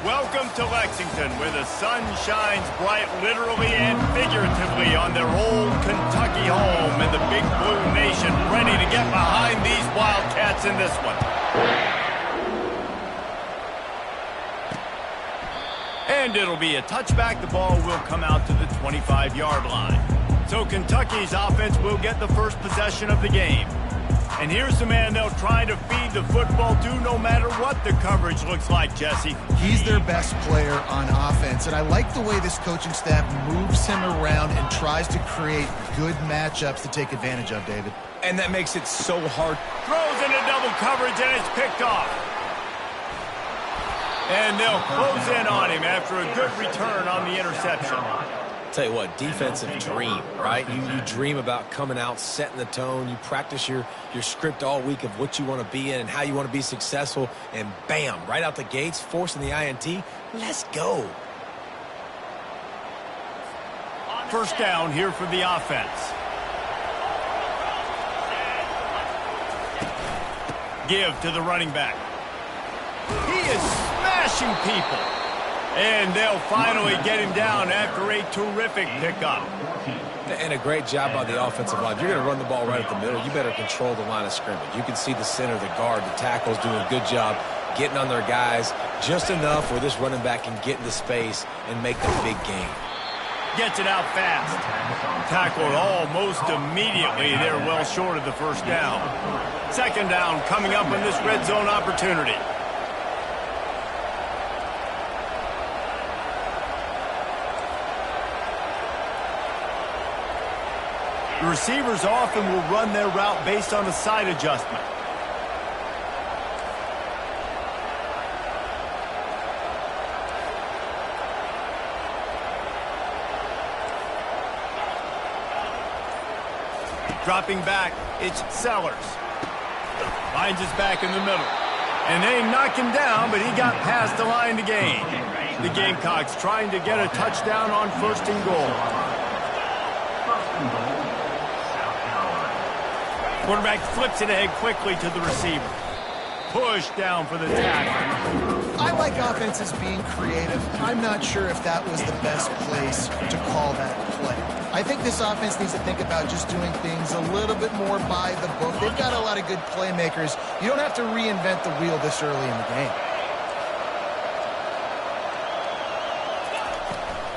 Welcome to Lexington, where the sun shines bright literally and figuratively on their old Kentucky home, and the Big Blue Nation ready to get behind these Wildcats in this one. And it'll be a touchback. The ball will come out to the 25-yard line. So Kentucky's offense will get the first possession of the game. And here's the man they'll try to feed the football to no matter what the coverage looks like, Jesse. He's their best player on offense, and I like the way this coaching staff moves him around and tries to create good matchups to take advantage of, David. And that makes it so hard. Throws into double coverage, and it's picked off. And they'll close in on him after a good return on the interception. Tell you what, defensive dream, right? You dream about coming out, setting the tone. You practice your script all week of what you want to be in and how you want to be successful. And bam, right out the gates, forcing the INT. Let's go. First down here for the offense. Give to the running back. He is smashing people. And they'll finally get him down after a terrific pickup. And a great job by the offensive line. If you're going to run the ball right at the middle, you better control the line of scrimmage. You can see the center, the guard, the tackles doing a good job getting on their guys just enough where this running back can get into space and make the big game. Gets it out fast. Tackled almost immediately. They're well short of the first down. Second down coming up in this red zone opportunity. The receivers often will run their route based on a side adjustment. Dropping back, it's Sellers. Finds his back in the middle. And they knock him down, but he got past the line to gain. The Gamecocks trying to get a touchdown on first and goal. Quarterback flips it ahead quickly to the receiver. Push down for the tackle. I like offenses being creative. I'm not sure if that was the best place to call that play. I think this offense needs to think about just doing things a little bit more by the book. They've got a lot of good playmakers. You don't have to reinvent the wheel this early in the game.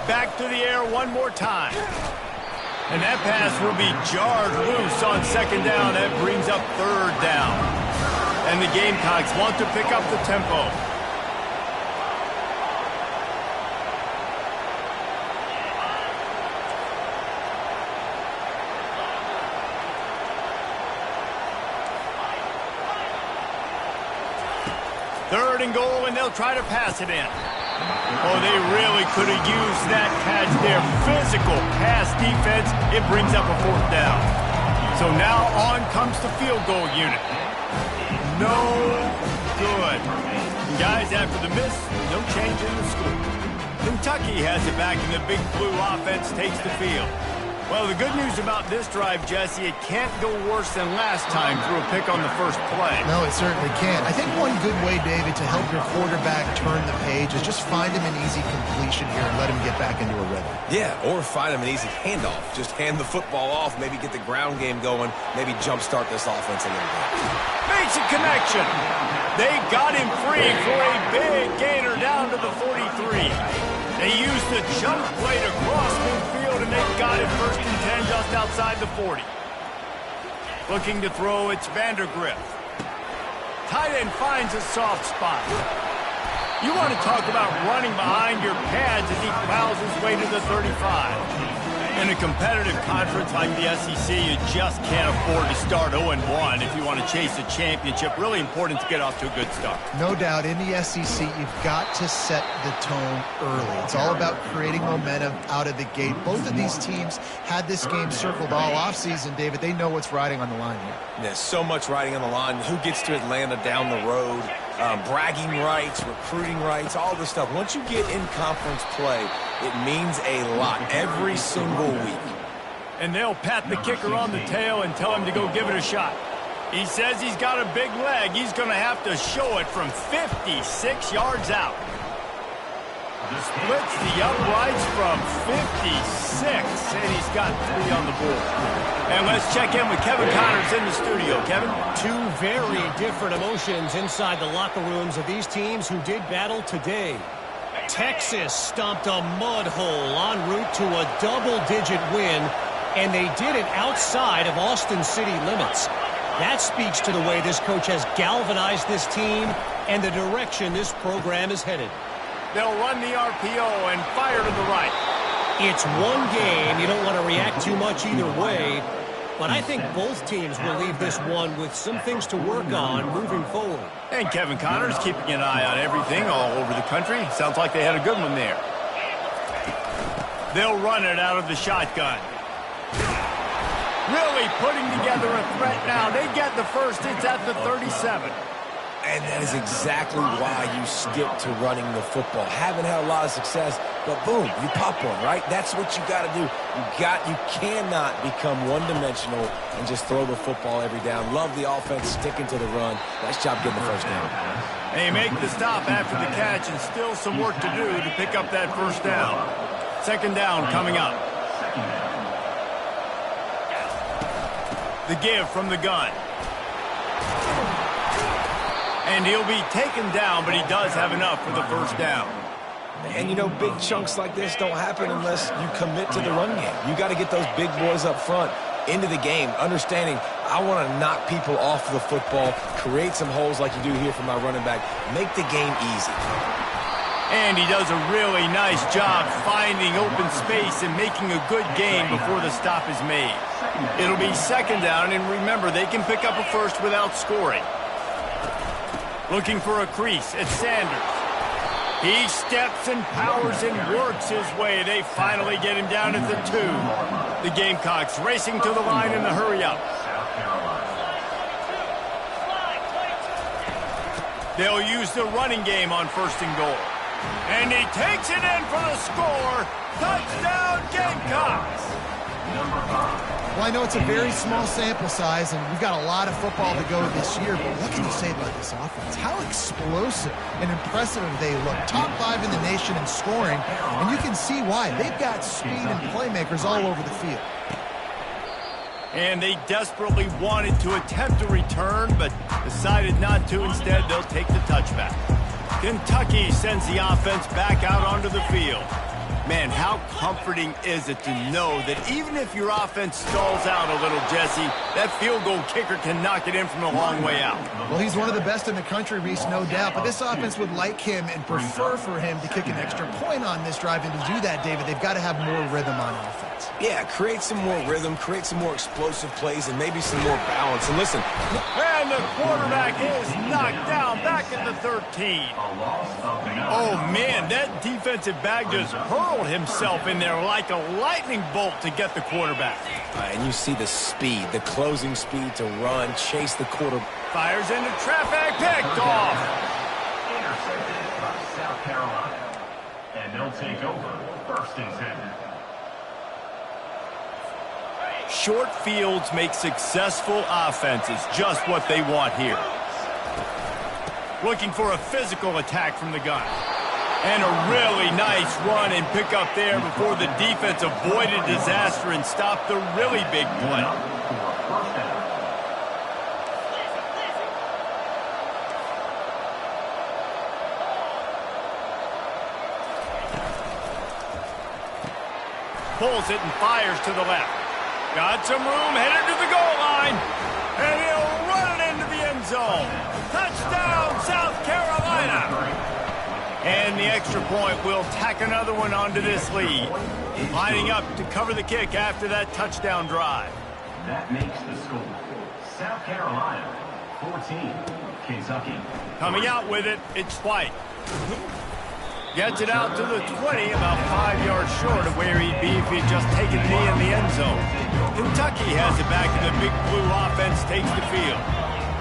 Back to the air one more time. And that pass will be jarred loose on second down. That brings up third down. And the Gamecocks want to pick up the tempo. Third and goal, and they'll try to pass it in. Oh, they really could have used that catch there. Physical pass defense. It brings up a fourth down. So now on comes the field goal unit. No good. And guys, after the miss, no change in the score. Kentucky has it back, and the Big Blue offense takes the field. Well, the good news about this drive, Jesse, it can't go worse than last time through a pick on the first play. No, it certainly can't. I think one good way, David, to help your quarterback turn the page is just find him an easy completion here and let him get back into a rhythm. Yeah, or find him an easy handoff. Just hand the football off, maybe get the ground game going, maybe jumpstart this offense a little bit. Makes a connection. They got him free for a big gainer down to the 43. They used the jump play to cross midfield, and they got it first and 10 just outside the 40. Looking to throw, it's Vandergrift. Tight end finds a soft spot. You want to talk about running behind your pads as he plows his way to the 35. In a competitive conference like the SEC, you just can't afford to start 0-1 if you want to chase a championship. Really important to get off to a good start. No doubt, in the SEC, you've got to set the tone early. It's all about creating momentum out of the gate. Both of these teams had this game circled all offseason, David. They know what's riding on the line here. There's so much riding on the line. Who gets to Atlanta down the road? Bragging rights, recruiting rights, all this stuff. Once you get in conference play, it means a lot every single week. And they'll pat the kicker on the tail and tell him to go give it a shot. He says he's got a big leg. He's going to have to show it from 56 yards out. Splits the uprights from 56, and he's got 3 on the board. And let's check in with Kevin Connors in the studio. Kevin? Two very different emotions inside the locker rooms of these teams who did battle today. Texas stomped a mud hole en route to a double-digit win, and they did it outside of Austin city limits. That speaks to the way this coach has galvanized this team and the direction this program is headed. They'll run the RPO and fire to the right. It's one game. You don't want to react too much either way, but I think both teams will leave this one with some things to work on moving forward. And Kevin Connors keeping an eye on everything all over the country. Sounds like they had a good one there. They'll run it out of the shotgun. Really putting together a threat now. They get the first. It's at the 37. And that is exactly why you stick to running the football. Haven't had a lot of success, but boom, you pop one, right? That's what you got to do. You cannot become one-dimensional and just throw the football every down. Love the offense sticking to the run. Nice job getting the first down. They make the stop after the catch, and still some work to do to pick up that first down. Second down coming up. The give from the gun. And he'll be taken down, but he does have enough for the first down. And, you know, big chunks like this don't happen unless you commit to the run game. You got to get those big boys up front into the game, understanding I want to knock people off the football, create some holes like you do here for my running back, make the game easy. And he does a really nice job finding open space and making a good gain before the stop is made. It'll be second down, and remember, they can pick up a first without scoring. Looking for a crease, it's Sanders. He steps and powers and works his way. They finally get him down at the 2. The Gamecocks racing to the line in the hurry-up. They'll use the running game on first and goal. And he takes it in for the score. Touchdown, Gamecocks! Well, I know it's a very small sample size, and we've got a lot of football to go this year, but what can you say about this offense? How explosive and impressive they look. Top 5 in the nation in scoring, and you can see why. They've got speed and playmakers all over the field. And they desperately wanted to attempt a return, but decided not to. Instead, they'll take the touchback. Kentucky sends the offense back out onto the field. Man, how comforting is it to know that even if your offense stalls out a little, Jesse, that field goal kicker can knock it in from a long way out. Well, he's one of the best in the country, Reese, no doubt. But this offense would like him and prefer for him to kick an extra point on this drive. And to do that, David, they've got to have more rhythm on offense. Yeah, create some more rhythm, create some more explosive plays, and maybe some more balance. And listen. And the quarterback is knocked down back at the 13. Oh, man, that defensive back just hurled himself in there like a lightning bolt to get the quarterback. And you see the speed, the closing speed to run, chase the quarterback. Fires into traffic, picked off. Intercepted by South Carolina. And they'll take over first and 10. Short fields make successful offenses just what they want here. Looking for a physical attack from the gun. And a really nice run and pick up there before the defense avoided disaster and stopped the really big play. Pulls it and fires to the left. Got some room, headed to the goal line. And he'll run it into the end zone. Touchdown, South Carolina. And the extra point will tack another one onto this lead. Lining up to cover the kick after that touchdown drive. That makes the score. South Carolina, 14, Kentucky. Coming out with it, it's White. Gets it out to the 20, about 5 yards short of where he'd be if he'd just taken a knee in the end zone. Kentucky has it back, and the Big Blue offense takes the field.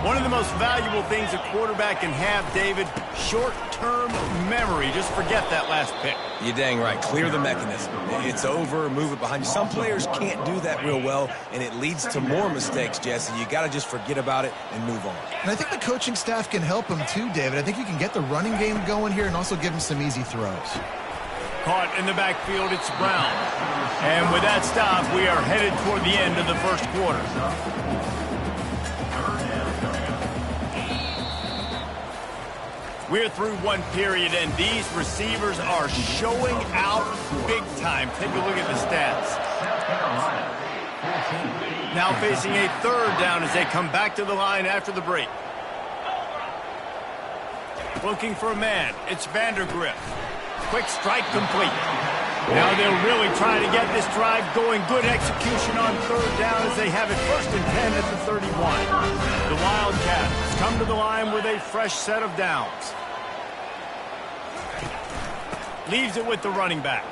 One of the most valuable things a quarterback can have, David, short-term memory. Just forget that last pick. You're dang right. Clear the mechanism. It's over, move it behind you. Some players can't do that real well, and it leads to more mistakes, Jesse. You got to just forget about it and move on. And I think the coaching staff can help him too, David. I think you can get the running game going here and also give him some easy throws. caught in the backfield. It's Brown. And with that stop, we are headed toward the end of the first quarter. We're through one period, and these receivers are showing out big time. Take a look at the stats. Now facing a third down as they come back to the line after the break. Looking for a man. It's Vandergrift. Quick strike complete. Now they'll really try to get this drive going. Good execution on third down as they have it 1st and 10 at the 31. The Wildcats come to the line with a fresh set of downs. Leaves it with the running back.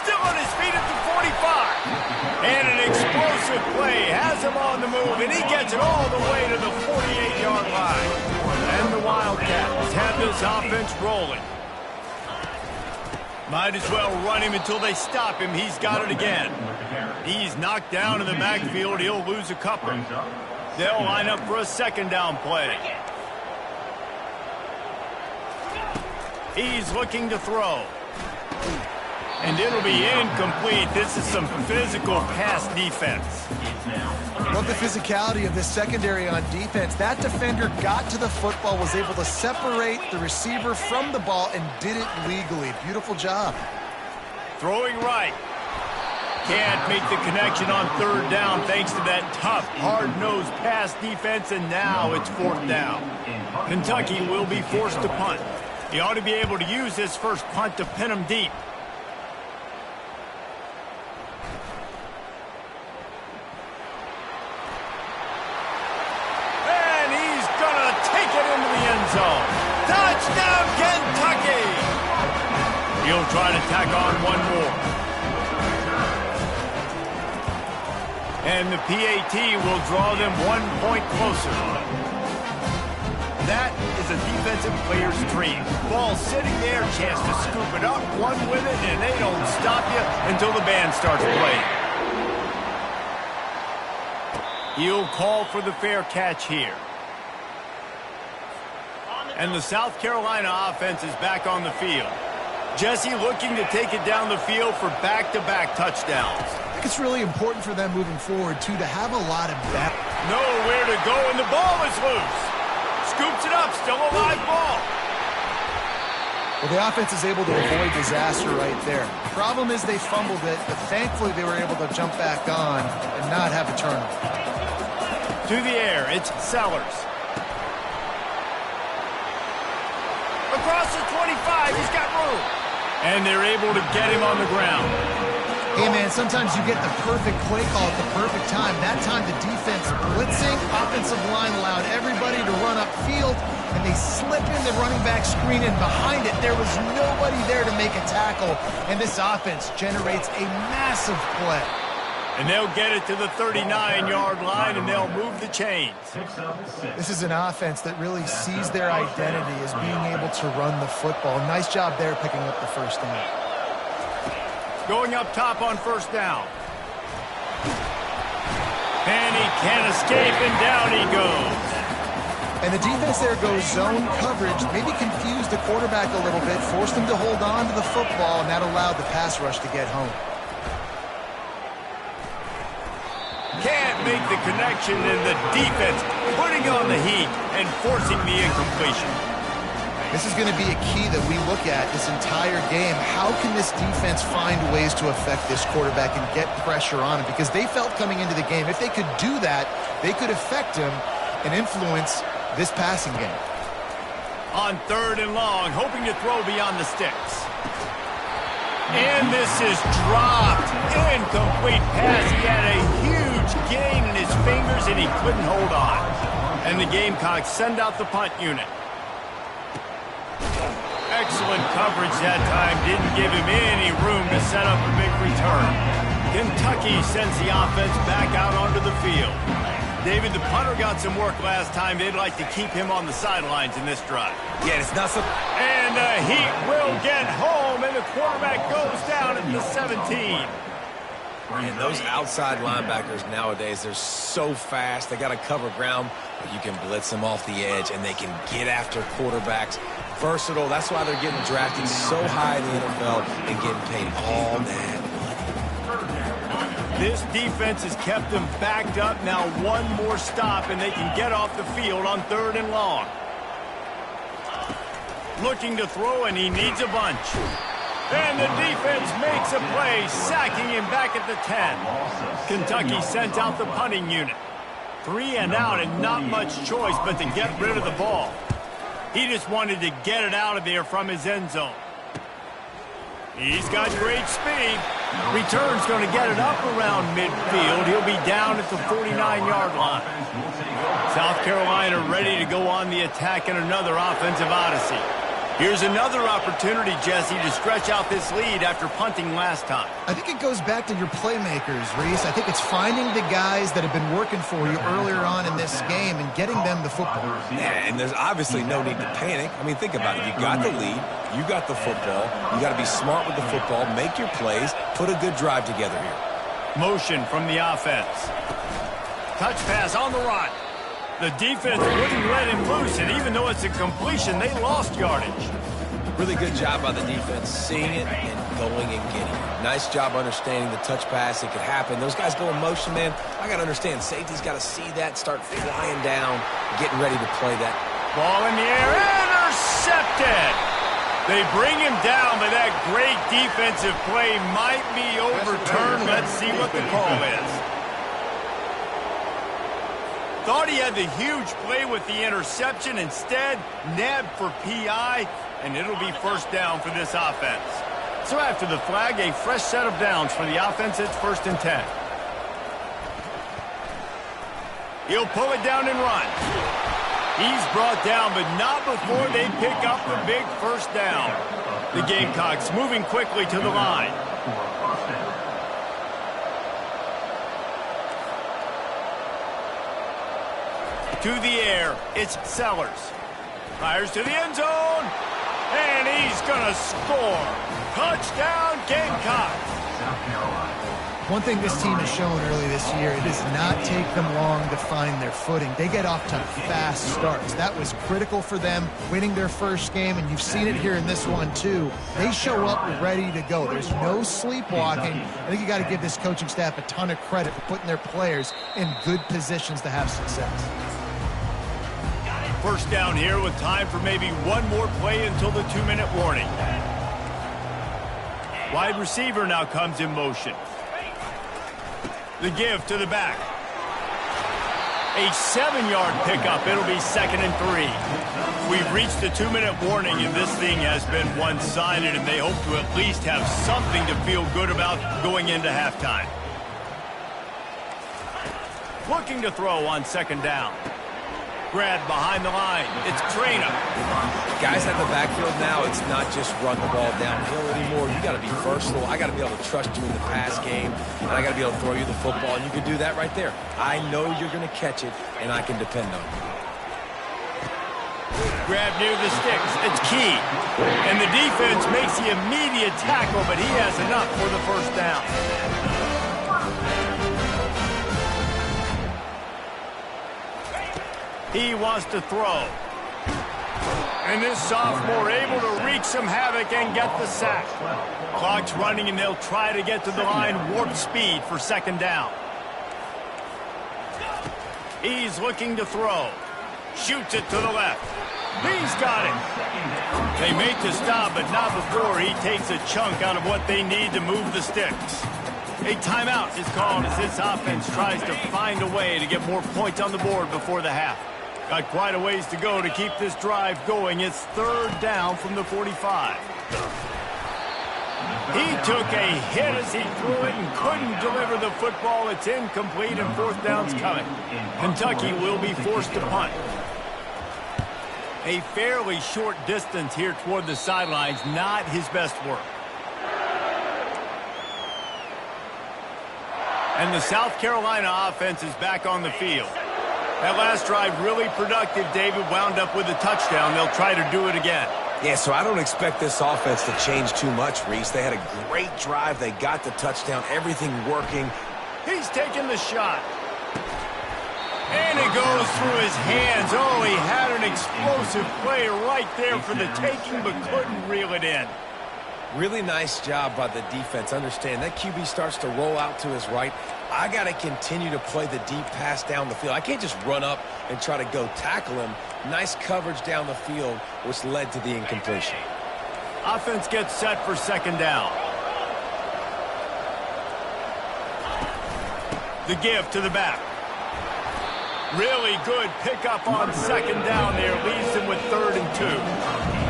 Still on his feet at the 45. And an explosive play has him on the move, and he gets it all the way to the 48-yard line. And the Wildcats have this offense rolling. Might as well run him until they stop him. He's got it again. He's knocked down in the backfield. He'll lose a couple. They'll line up for a 2nd down play. He's looking to throw. And it'll be incomplete. This is some physical pass defense. Love the physicality of this secondary on defense. That defender got to the football, was able to separate the receiver from the ball, and did it legally. Beautiful job. Throwing right. Can't make the connection on 3rd down thanks to that tough, hard-nosed pass defense, and now it's 4th down. Kentucky will be forced to punt. He ought to be able to use this first punt to pin him deep. And he's going to take it into the end zone. Touchdown, Kentucky! He'll try to tack on one more. And the PAT will draw them 1 point closer. That is a defensive player's dream. Ball sitting there, chance to scoop it up, one with it, and they don't stop you until the band starts playing. He'll call for the fair catch here. And the South Carolina offense is back on the field. Jesse looking to take it down the field for back-to-back touchdowns. I think it's really important for them moving forward, too, to have a lot of back. Nowhere to go, and the ball is loose. Scoops it up, still a live ball. Well, the offense is able to avoid disaster right there. Problem is they fumbled it, but thankfully they were able to jump back on and not have a turnover. To the air, it's Sellers. Across the 25, he's got room. And they're able to get him on the ground. Hey, man, sometimes you get the perfect play call at the perfect time. That time the defense blitzing, offensive line allowed everybody to run upfield, and they slip in the running back screen, and behind it there was nobody there to make a tackle, and this offense generates a massive play. And they'll get it to the 39-yard line, and they'll move the chains. This is an offense that really sees their identity as being able to run the football. Nice job there picking up the 1st down. Going up top on 1st down. And he can't escape, and down he goes. And the defense there goes zone coverage, maybe confused the quarterback a little bit, forced him to hold on to the football, and that allowed the pass rush to get home. Can't make the connection, and the defense putting on the heat and forcing the incompletion. This is going to be a key that we look at this entire game. How can this defense find ways to affect this quarterback and get pressure on him? Because they felt coming into the game, if they could do that, they could affect him and influence this passing game. On 3rd and long, hoping to throw beyond the sticks. And this is dropped. Incomplete pass. He had a huge gain in his fingers, and he couldn't hold on. And the Gamecocks send out the punt unit. Excellent coverage that time. Didn't give him any room to set up a big return. Kentucky sends the offense back out onto the field. David, the punter got some work last time. They'd like to keep him on the sidelines in this drive. Yeah, it's not so... And the Heat will get home, and the quarterback goes down at the 17. And those outside linebackers nowadays, they're so fast. They got to cover ground, but you can blitz them off the edge, and they can get after quarterbacks. Versatile. That's why they're getting drafted so high in the NFL and getting paid all that money. This defense has kept them backed up. Now one more stop, and they can get off the field on 3rd and long. Looking to throw, and he needs a bunch. And the defense makes a play, sacking him back at the 10. Kentucky sent out the punting unit. 3 and out, and not much choice but to get rid of the ball. He just wanted to get it out of there from his end zone. He's got great speed. Return's going to get it up around midfield. He'll be down at the 49-yard line. South Carolina ready to go on the attack in another offensive odyssey. Here's another opportunity, Jesse, to stretch out this lead after punting last time. I think it goes back to your playmakers, Reese. I think it's finding the guys that have been working for you earlier on in this game and getting them the football. Yeah, and there's obviously no need to panic. I mean, think about it. You got the lead. You got the football. You got to be smart with the football. Make your plays. Put a good drive together here. Motion from the offense. Touch pass on the run. The defense wouldn't let him loose, and even though it's a completion, they lost yardage. Really good job by the defense, seeing it and going and getting it. Nice job understanding the touch pass. It could happen. Those guys go in motion, man. I got to understand, safety's got to see that, start flying down, getting ready to play that. Ball in the air, intercepted. They bring him down, but that great defensive play might be overturned. Let's see what the call is. Thought he had the huge play with the interception. Instead, nabbed for PI, and it'll be 1st down for this offense. So after the flag, a fresh set of downs for the offense. It's 1st and 10. He'll pull it down and run. He's brought down, but not before they pick up the big 1st down. The Gamecocks moving quickly to the line. To the air, it's Sellers. Fires to the end zone, and he's going to score. Touchdown, Gamecocks. One thing this team has shown early this year, it does not take them long to find their footing. They get off to fast starts. That was critical for them, winning their first game, and you've seen it here in this one too. They show up ready to go. There's no sleepwalking. I think you got to give this coaching staff a ton of credit for putting their players in good positions to have success. 1st down here with time for maybe one more play until the 2-minute warning. Wide receiver now comes in motion. The give to the back. A 7-yard pickup. It'll be 2nd and 3. We've reached the 2-minute warning, and this thing has been one-sided, and they hope to at least have something to feel good about going into halftime. Looking to throw on 2nd down. Grab behind the line. It's Traina. Guys at the backfield now, it's not just run the ball downhill anymore. You got to be versatile. I got to be able to trust you in the pass game, and I got to be able to throw you the football, and you can do that right there. I know you're going to catch it, and I can depend on you. Grab near the sticks. It's key. And the defense makes the immediate tackle, but he has enough for the 1st down. He wants to throw. And this sophomore able to wreak some havoc and get the sack. Clock's running, and they'll try to get to the line warp speed for 2nd down. He's looking to throw. Shoots it to the left. He's got it. They make the stop, but not before he takes a chunk out of what they need to move the sticks. A timeout is called as this offense tries to find a way to get more points on the board before the half. Got quite a ways to go to keep this drive going. It's 3rd down from the 45. He took a hit as he threw it and couldn't deliver the football. It's incomplete, and 4th down's coming. Kentucky will be forced to punt. A fairly short distance here toward the sidelines, not his best work. And the South Carolina offense is back on the field. That last drive really productive. David wound up with a touchdown. They'll try to do it again. Yeah, so I don't expect this offense to change too much, Reese. They had a great drive. They got the touchdown, everything working. He's taking the shot. And it goes through his hands. Oh, he had an explosive play right there for the taking, but couldn't reel it in. Really nice job by the defense. Understand, that QB starts to roll out to his right. I got to continue to play the deep pass down the field. I can't just run up and try to go tackle him. Nice coverage down the field, which led to the incompletion. Offense gets set for second down. The give to the back. Really good pickup on second down there. Leaves them with 3rd and 2.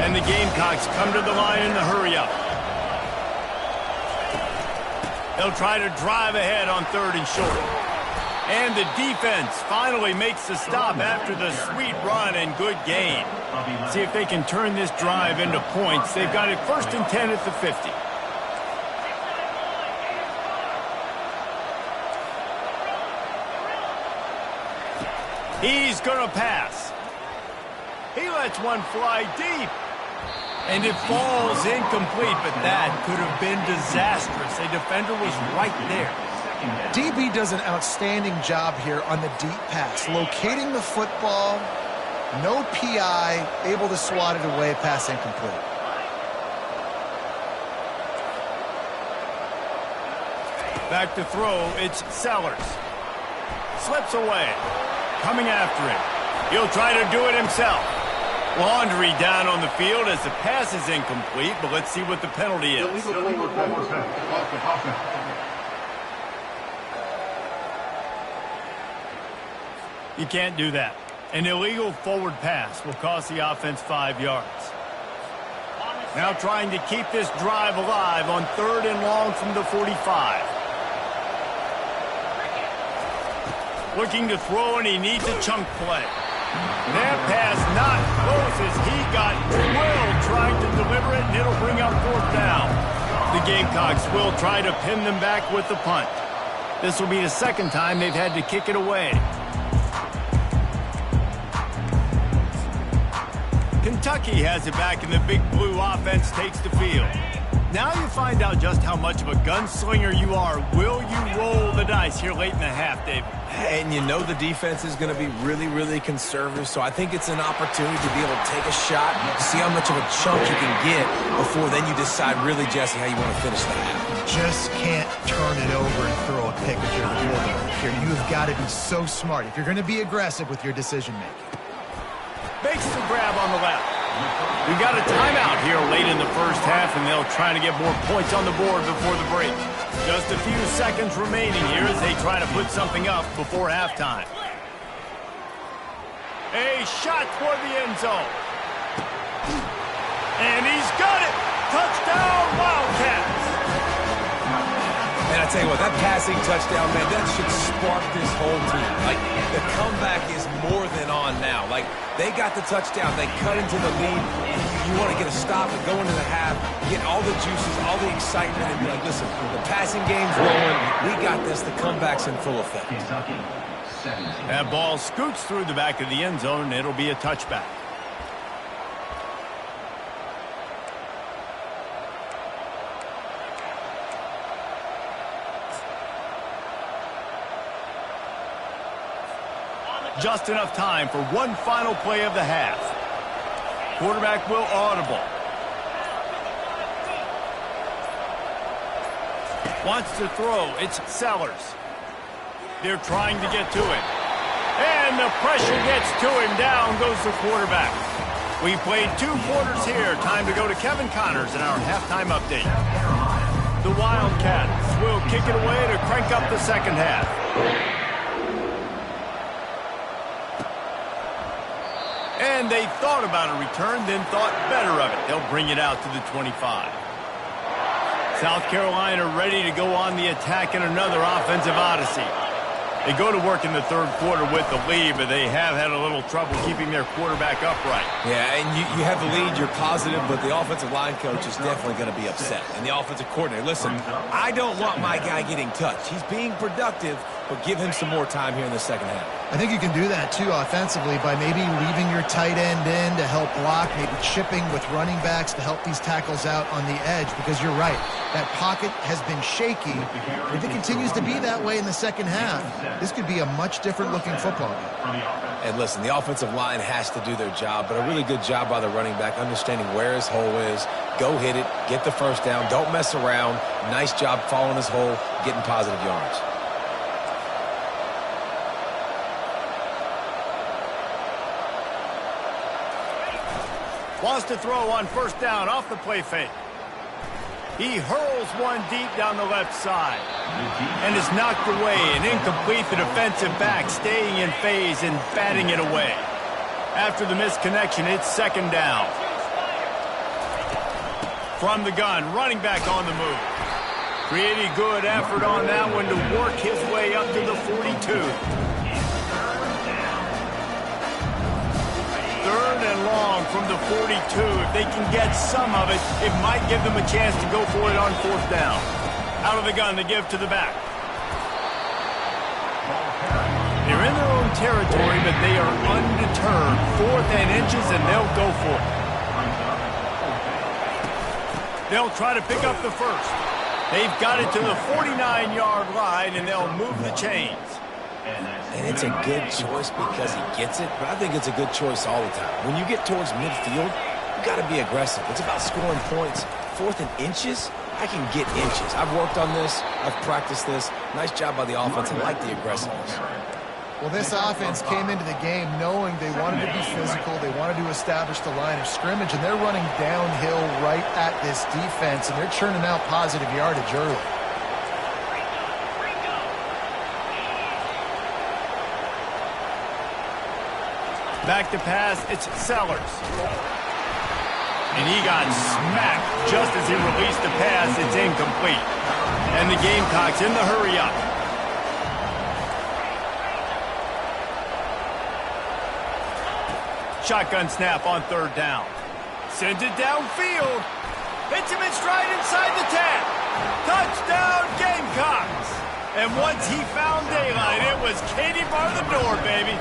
And the Gamecocks come to the line in the hurry-up. They'll try to drive ahead on 3rd and short. And the defense finally makes the stop after the sweet run and good gain. See if they can turn this drive into points. They've got it 1st and 10 at the 50. He's going to pass. He lets one fly deep. And it falls incomplete, but that could have been disastrous. A defender was right there. DB does an outstanding job here on the deep pass, locating the football, no PI, able to swat it away, pass incomplete. Back to throw, it's Sellers. Slips away. Coming after him. He'll try to do it himself. Laundry down on the field as the pass is incomplete, but let's see what the penalty is. You can't do that. An illegal forward pass will cost the offense 5 yards. Now trying to keep this drive alive on 3rd and long from the 45. Looking to throw, and he needs a chunk play. That pass not close as he got drilled trying to deliver it, and it'll bring up 4th down. The Gamecocks will try to pin them back with the punt. This will be the 2nd time they've had to kick it away. Kentucky has it back, and the Big Blue offense takes the field. Now you find out just how much of a gunslinger you are. Will you roll the dice here late in the half, David? And you know the defense is going to be really, really conservative, so I think it's an opportunity to be able to take a shot, see how much of a chunk you can get before then you decide really, Jesse, how you want to finish the half. Just can't turn it over and throw a pick if you're the quarterback here. You've got to be so smart if you're going to be aggressive with your decision-making. Makes the grab on the left. We got a timeout here late in the first half, and they'll try to get more points on the board before the break. Just a few seconds remaining here as they try to put something up before halftime. A shot toward the end zone. And he's got it. Touchdown, Wildcats. And I tell you what, that passing touchdown, man, that should spark this whole team. Like, the comeback is more than on now. Like, they got the touchdown. They cut into the lead. You want to get a stop and go into the half, get all the juices, all the excitement, and be like, listen, the passing game's rolling. We got this. The comeback's in full effect. That ball scoots through the back of the end zone, and it'll be a touchback. Just enough time for one final play of the half. Quarterback will audible. Wants to throw. It's Sellers. They're trying to get to him. And the pressure gets to him. Down goes the quarterback. We played 2 quarters here. Time to go to Kevin Connors in our halftime update. The Wildcats will kick it away to crank up the second half. And they thought about a return, then thought better of it. They'll bring it out to the 25. South Carolina ready to go on the attack in another offensive odyssey. They go to work in the 3rd quarter with the lead, but they have had a little trouble keeping their quarterback upright. Yeah, and you have the lead, you're positive, but the offensive line coach is definitely going to be upset. And the offensive coordinator, listen, I don't want my guy getting touched. He's being productive, but give him some more time here in the second half. I think you can do that, too, offensively, by maybe leaving your tight end in to help block, maybe chipping with running backs to help these tackles out on the edge, because you're right. That pocket has been shaky. If it continues to be that way in the second half, this could be a much different-looking football game. And listen, the offensive line has to do their job, but a really good job by the running back understanding where his hole is. Go hit it, get the first down, don't mess around. Nice job following his hole, getting positive yards. Wants to throw on first down off the play fake. He hurls one deep down the left side. And is knocked away and incomplete. The defensive back staying in phase and batting it away. After the misconnection, it's second down. From the gun, running back on the move. Pretty good effort on that one to work his way up to the 42. Third and long from the 42. If they can get some of it, it might give them a chance to go for it on fourth down. Out of the gun, they give to the back. They're in their own territory, but they are undeterred. Fourth and inches, and they'll go for it. They'll try to pick up the first. They've got it to the 49-yard line, and they'll move the chains. And it's a good choice because he gets it, but I think it's a good choice all the time. When you get towards midfield, you got to be aggressive. It's about scoring points. Fourth and inches, I can get inches. I've worked on this. I've practiced this. Nice job by the offense. I like the aggressiveness. Well, this offense came into the game knowing they wanted to be physical, they wanted to establish the line of scrimmage, and they're running downhill right at this defense, and they're churning out positive yardage early. Back to pass, it's Sellers. And he got smacked just as he released the pass. It's incomplete. And the Gamecocks in the hurry-up. Shotgun snap on third down. Sends it downfield. Hits him in stride inside the 10. Touchdown, Gamecocks. And once he found daylight, it was Katie bar the door, baby.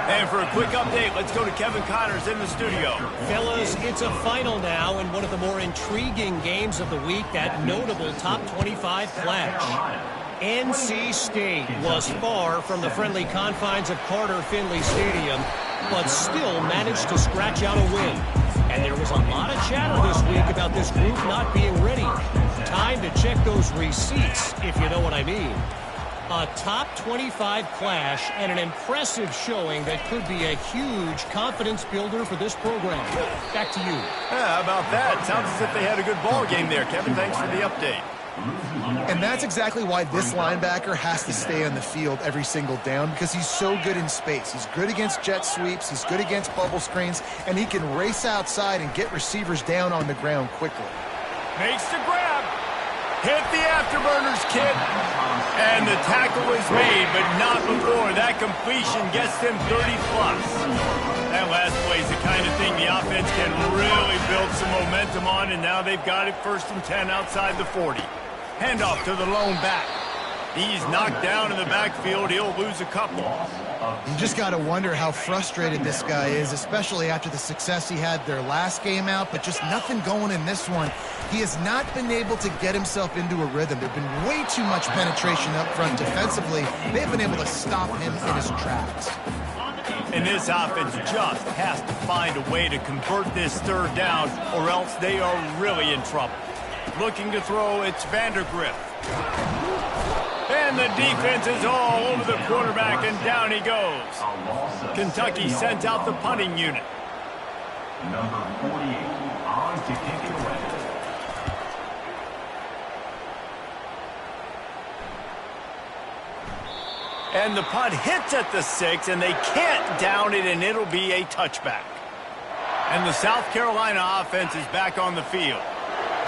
And for a quick update, let's go to Kevin Connors in the studio. Fellas, it's a final now in one of the more intriguing games of the week, that notable top 25 clash. NC State was far from the friendly confines of Carter Finley Stadium, but still managed to scratch out a win. And there was a lot of chatter this week about this group not being ready. Time to check those receipts, if you know what I mean. A top 25 clash and an impressive showing that could be a huge confidence builder for this program. Back to you. Yeah, how about that? Sounds as if they had a good ball game there, Kevin. Thanks for the update. And that's exactly why this linebacker has to stay on the field every single down, because he's so good in space. He's good against jet sweeps, he's good against bubble screens, and he can race outside and get receivers down on the ground quickly. Makes the grab. Hit the afterburners, kid. And the tackle is made, but not before. That completion gets them 30-plus. That last play is the kind of thing the offense can really build some momentum on, and now they've got it first and 10 outside the 40. Handoff to the lone back. He's knocked down in the backfield. He'll lose a couple. You just got to wonder how frustrated this guy is, especially after the success he had their last game out, but just nothing going in this one. He has not been able to get himself into a rhythm. There's been way too much penetration up front defensively. They've been able to stop him in his tracks. And this offense just has to find a way to convert this third down, or else they are really in trouble. Looking to throw, it's Vandergrift. And the defense is all over the quarterback, and down he goes. Kentucky sends out the punting unit. Number 48 on to kick it away. And the punt hits at the 6, and they can't down it, and it'll be a touchback. And the South Carolina offense is back on the field.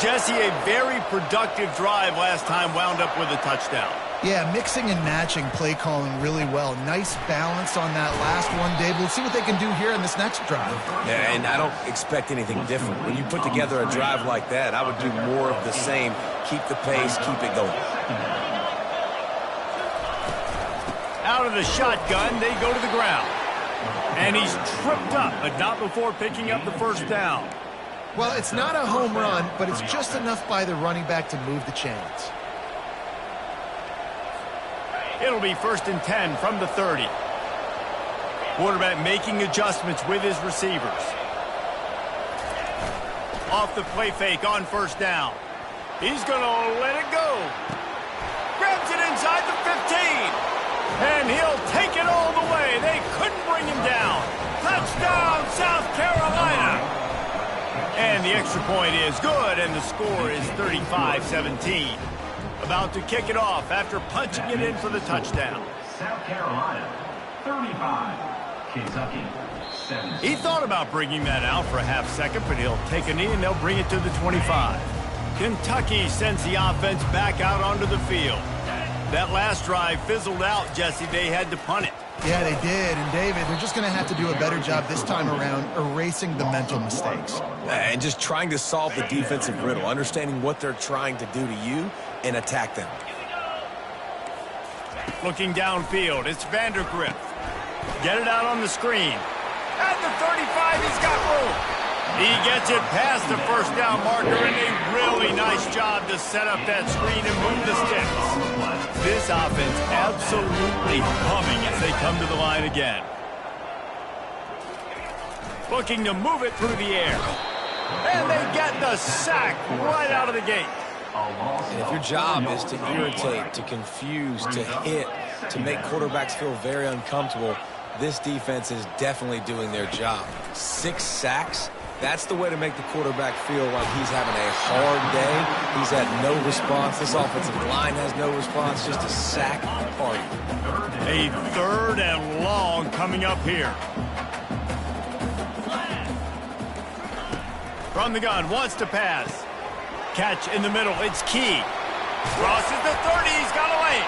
Jesse, a very productive drive last time wound up with a touchdown. Yeah, mixing and matching play calling really well. Nice balance on that last one, Dave. We'll see what they can do here in this next drive. Yeah, and I don't expect anything different. When you put together a drive like that, I would do more of the same. Keep the pace, keep it going. out of the shotgun. They go to the ground. And he's tripped up, but not before picking up the first down. Well, it's not a home run, but it's just enough by the running back to move the chains. It'll be 1st and 10 from the 30. Quarterback making adjustments with his receivers. Off the play fake on 1st down. He's going to let it go. Grabs it inside the 15. And he'll take it all the way. They couldn't bring him down. Touchdown, South Carolina. And the extra point is good, and the score is 35-17. About to kick it off after punching it in for the touchdown. South Carolina, 35. Kentucky, 17. He thought about bringing that out for a half second, but he'll take a knee and they'll bring it to the 25. Kentucky sends the offense back out onto the field. That last drive fizzled out, Jesse. They had to punt it. Yeah, they did. And, David, they're just going to have to do a better job this time around erasing the mental mistakes. And just trying to solve the defensive riddle, understanding what they're trying to do to you and attack them. Looking downfield, it's Vandergrift. Get it out on the screen. At the 35, he's got room. He gets it past the first down marker, and a really nice job to set up that screen and move the sticks. This offense absolutely humming as they come to the line again. Looking to move it through the air. And they get the sack right out of the gate. And if your job is to irritate, to confuse, to hit, to make quarterbacks feel very uncomfortable, this defense is definitely doing their job. 6 sacks. That's the way to make the quarterback feel like he's having a hard day. He's had no response. This offensive line has no response. Just a sack party. A 3rd and long coming up here. From the gun, wants to pass. Catch in the middle, it's Key. Crosses the 30, he's got away.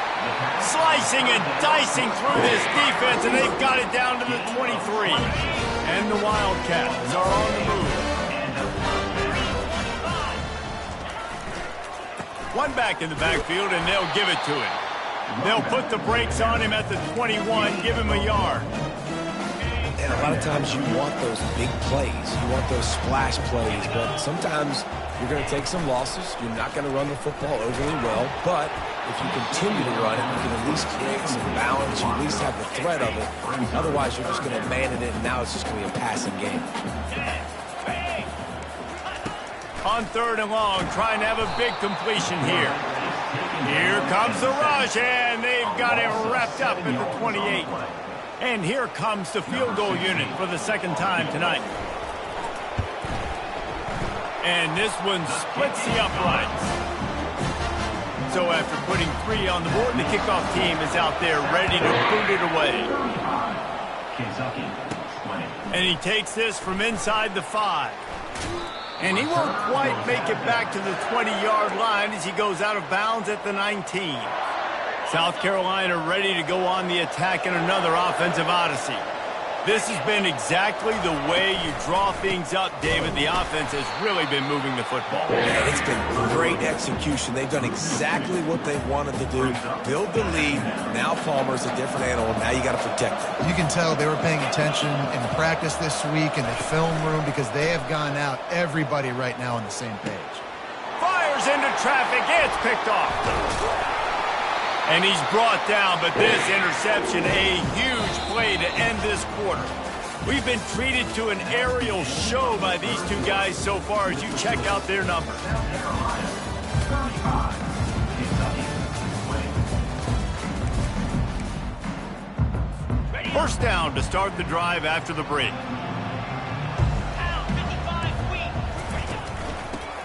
Slicing and dicing through this defense, and they've got it down to the 23. And the Wildcats are on the move. One back in the backfield, and they'll give it to him. They'll put the brakes on him at the 21, give him a yard. And a lot of times you want those big plays. You want those splash plays, but sometimes you're going to take some losses. You're not going to run the football overly well, but if you continue to run it, you can at least create some balance. You at least have the threat of it. Otherwise, you're just going to abandon it, and now it's just going to be a passing game. On 3rd and long, trying to have a big completion here. Here comes the rush, and they've got it wrapped up at the 28. And here comes the field goal unit for the 2nd time tonight. And this one splits the uprights. So after putting 3 on the board, the kickoff team is out there ready to boot it away. Kentucky, 20. And he takes this from inside the 5. And he won't quite make it back to the 20-yard line as he goes out of bounds at the 19. South Carolina ready to go on the attack in another offensive odyssey. This has been exactly the way you draw things up, David. The offense has really been moving the football. And it's been great execution. They've done exactly what they wanted to do. Build the lead. Now Palmer's a different animal. Now you got to protect him. You can tell they were paying attention in practice this week in the film room because they have gone out, everybody right now on the same page. Fires into traffic. It's picked off. And he's brought down, but this interception, a huge play to end this quarter. We've been treated to an aerial show by these two guys so far as you check out their numbers. First down to start the drive after the break.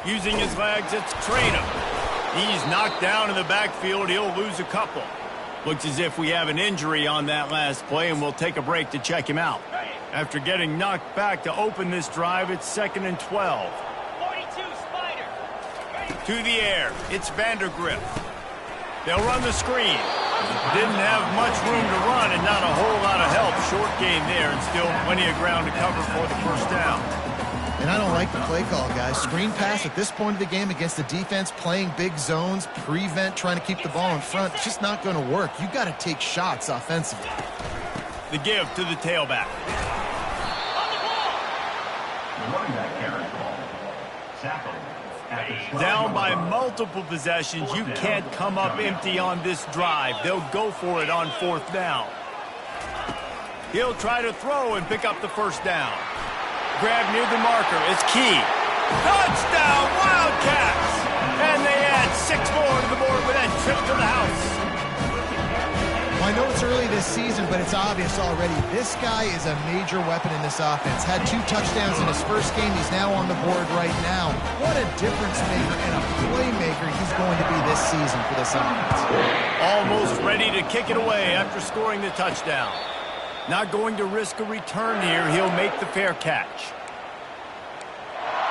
Using his legs, it's Traynham. He's knocked down in the backfield. He'll lose a couple. Looks as if we have an injury on that last play, and we'll take a break to check him out. After getting knocked back to open this drive, it's 2nd and 12. 42 Spider. To the air, it's Vandergrift. They'll run the screen. Didn't have much room to run and not a whole lot of help. Short game there and still plenty of ground to cover for the first down. And I don't like the play call, guys. Screen pass at this point of the game against the defense, playing big zones, prevent, trying to keep the ball in front. It's just not going to work. You've got to take shots offensively. The give to the tailback. The running back carry ball. Tackled at the 12. Down by multiple possessions, you can't come up empty on this drive. They'll go for it on 4th down. He'll try to throw and pick up the first down. Grab near the marker. It's Key. Touchdown, Wildcats! And they add 6 more to the board with that trip to the house. Well, I know it's early this season, but it's obvious already. This guy is a major weapon in this offense. Had 2 touchdowns in his first game. He's now on the board right now. What a difference maker and a playmaker he's going to be this season for this offense. Almost ready to kick it away after scoring the touchdown. Not going to risk a return here. He'll make the fair catch.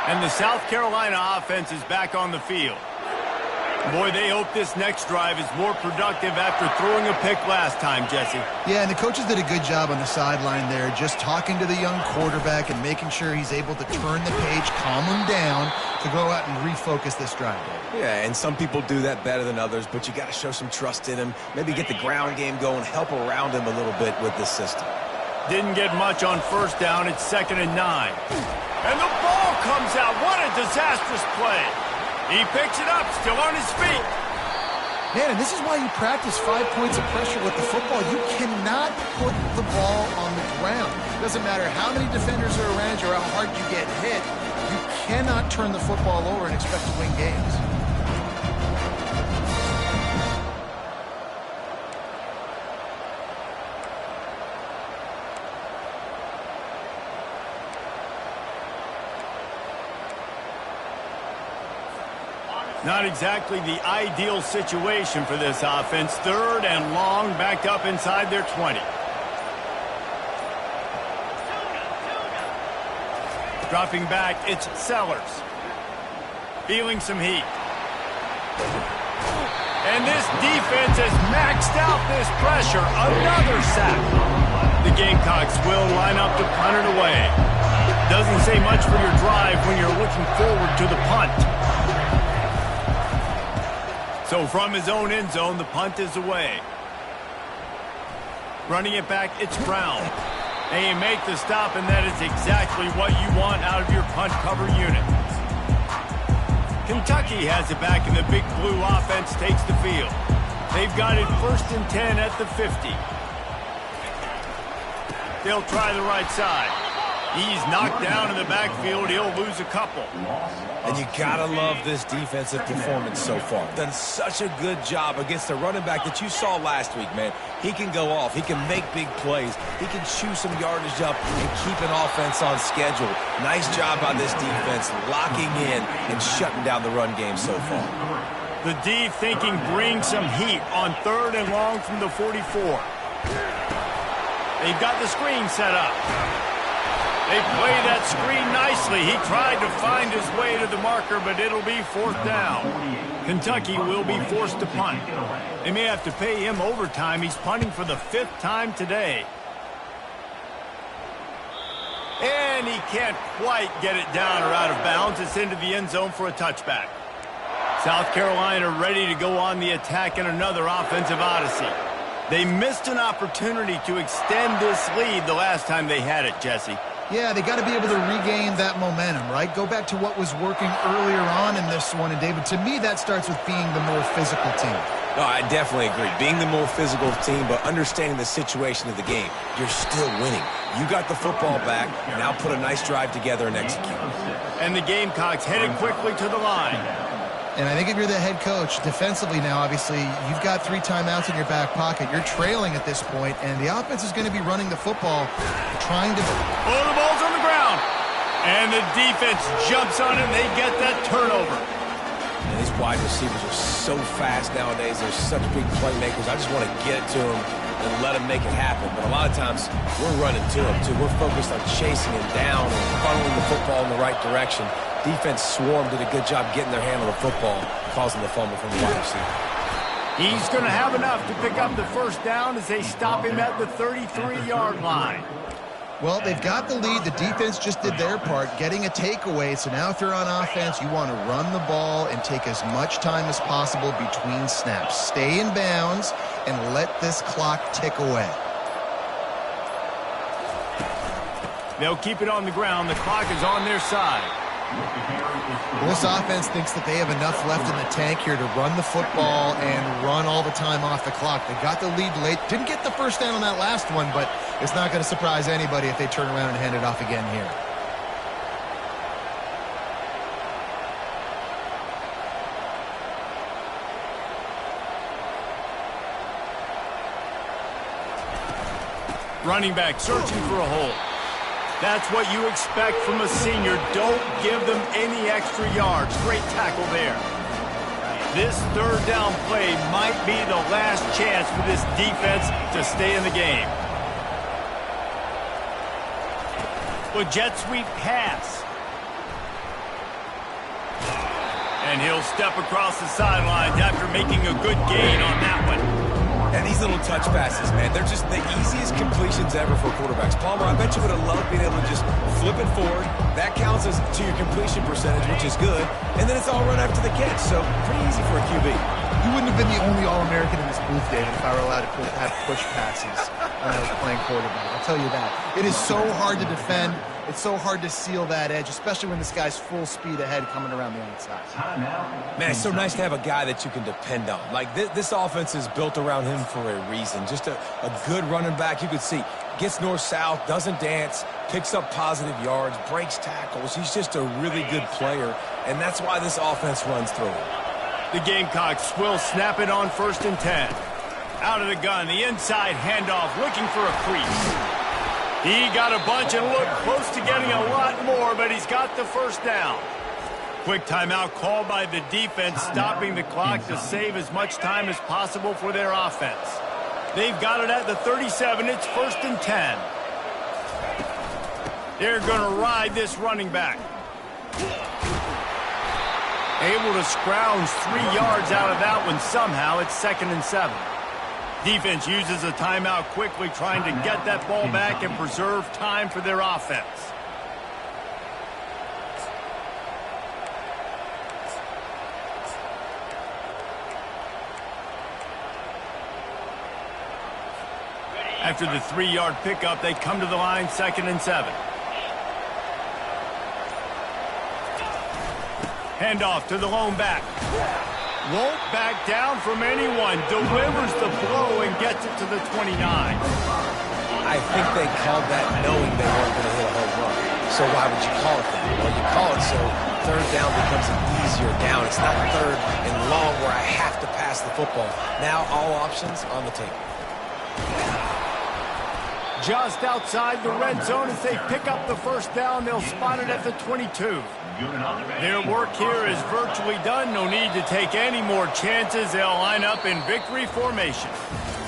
And the South Carolina offense is back on the field. Boy, they hope this next drive is more productive after throwing a pick last time, Jesse. Yeah, and the coaches did a good job on the sideline there, just talking to the young quarterback and making sure he's able to turn the page, calm him down to go out and refocus this drive. Yeah, and some people do that better than others, but you got to show some trust in him. Maybe get the ground game going, help around him a little bit with this system. Didn't get much on 1st down. It's 2nd and 9. And the ball comes out. What a disastrous play. He picks it up, still on his feet. Man, and this is why you practice 5 points of pressure with the football. You cannot put the ball on the ground. It doesn't matter how many defenders are around you or how hard you get hit. You cannot turn the football over and expect to win games. Not exactly the ideal situation for this offense. 3rd and long, backed up inside their 20. Dropping back, it's Sellers. Feeling some heat. And this defense has maxed out this pressure. Another sack. The Gamecocks will line up to punt it away. Doesn't say much for your drive when you're looking forward to the punt. So from his own end zone, the punt is away. Running it back, it's Brown. They make the stop, and that is exactly what you want out of your punt cover unit. Kentucky has it back, and the Big Blue offense takes the field. They've got it 1st and 10 at the 50. They'll try the right side. He's knocked down in the backfield. He'll lose a couple. And you gotta love this defensive performance so far. Done such a good job against the running back that you saw last week, man. He can go off. He can make big plays. He can chew some yardage up and keep an offense on schedule. Nice job by this defense, locking in and shutting down the run game so far. The D thinking bring some heat on 3rd and long from the 44. They've got the screen set up. They play that screen nicely. He tried to find his way to the marker, but it'll be 4th down. Kentucky will be forced to punt. They may have to pay him overtime. He's punting for the 5th time today. And he can't quite get it down or out of bounds. It's into the end zone for a touchback. South Carolina ready to go on the attack in another offensive odyssey. They missed an opportunity to extend this lead the last time they had it, Jesse. Yeah, they got to be able to regain that momentum, right? Go back to what was working earlier on in this one. And, David, to me, that starts with being the more physical team. No, I definitely agree. Being the more physical team, but understanding the situation of the game. You're still winning. You got the football back. Now put a nice drive together and execute. And the Gamecocks headed quickly to the line. And I think if you're the head coach, defensively now, obviously, you've got 3 timeouts in your back pocket. You're trailing at this point, and the offense is going to be running the football, trying to... Oh, the ball's on the ground. And the defense jumps on it, and they get that turnover. And these wide receivers are so fast nowadays. They're such big playmakers. I just want to get it to them and let them make it happen. But a lot of times, we're running to them, too. We're focused on chasing him down and funneling the football in the right direction. Defense swarm did a good job getting their hand on the football, causing the fumble from the wide receiver. He's going to have enough to pick up the 1st down as they stop him at the 33-yard line. Well, they've got the lead. The defense just did their part, getting a takeaway. So now if you're on offense, you want to run the ball and take as much time as possible between snaps. Stay in bounds and let this clock tick away. They'll keep it on the ground. The clock is on their side. This offense thinks that they have enough left in the tank here to run the football and run all the time off the clock. They got the lead late. Didn't get the first down on that last one, but it's not going to surprise anybody if they turn around and hand it off again here. Running back searching for a hole. That's what you expect from a senior. Don't give them any extra yards. Great tackle there. This third down play might be the last chance for this defense to stay in the game. A jet sweep pass. And he'll step across the sidelines after making a good gain on that one. And these little touch passes, man, they're just the easiest completions ever for quarterbacks. Palmer, I bet you would have loved being able to just flip it forward. That counts as to your completion percentage, which is good. And then it's all run after the catch, so pretty easy for a QB. You wouldn't have been the only All-American in this booth, David, if I were allowed to have push passes when I was playing quarterback. I'll tell you that. It is so hard to defend. It's so hard to seal that edge, especially when this guy's full speed ahead coming around the outside. Man, it's so nice to have a guy that you can depend on. Like, this offense is built around him for a reason. Just a good running back. You could see, gets north-south, doesn't dance, picks up positive yards, breaks tackles. He's just a really good player, and that's why this offense runs through him. The Gamecocks will snap it on 1st and 10. Out of the gun, the inside handoff, looking for a crease. He got a bunch and looked close to getting a lot more, but he's got the first down. Quick timeout called by the defense, stopping the clock to save as much time as possible for their offense. They've got it at the 37. It's 1st and 10. They're going to ride this running back. Able to scrounge 3 yards out of that one somehow. It's 2nd and 7. Defense uses a timeout quickly, trying to get that ball back and preserve time for their offense. After the 3-yard pickup, they come to the line, 2nd and 7. Handoff to the lone back. Won't back down from anyone. Delivers the blow and gets it to the 29. I think they called that knowing they weren't going to hit a home run. So why would you call it that? Well, you call it so third down becomes an easier down. It's not third and long where I have to pass the football. Now all options on the table. Just outside the red zone as they pick up the first down. They'll spot it at the 22. Their work here is virtually done. No need to take any more chances. They'll line up in victory formation.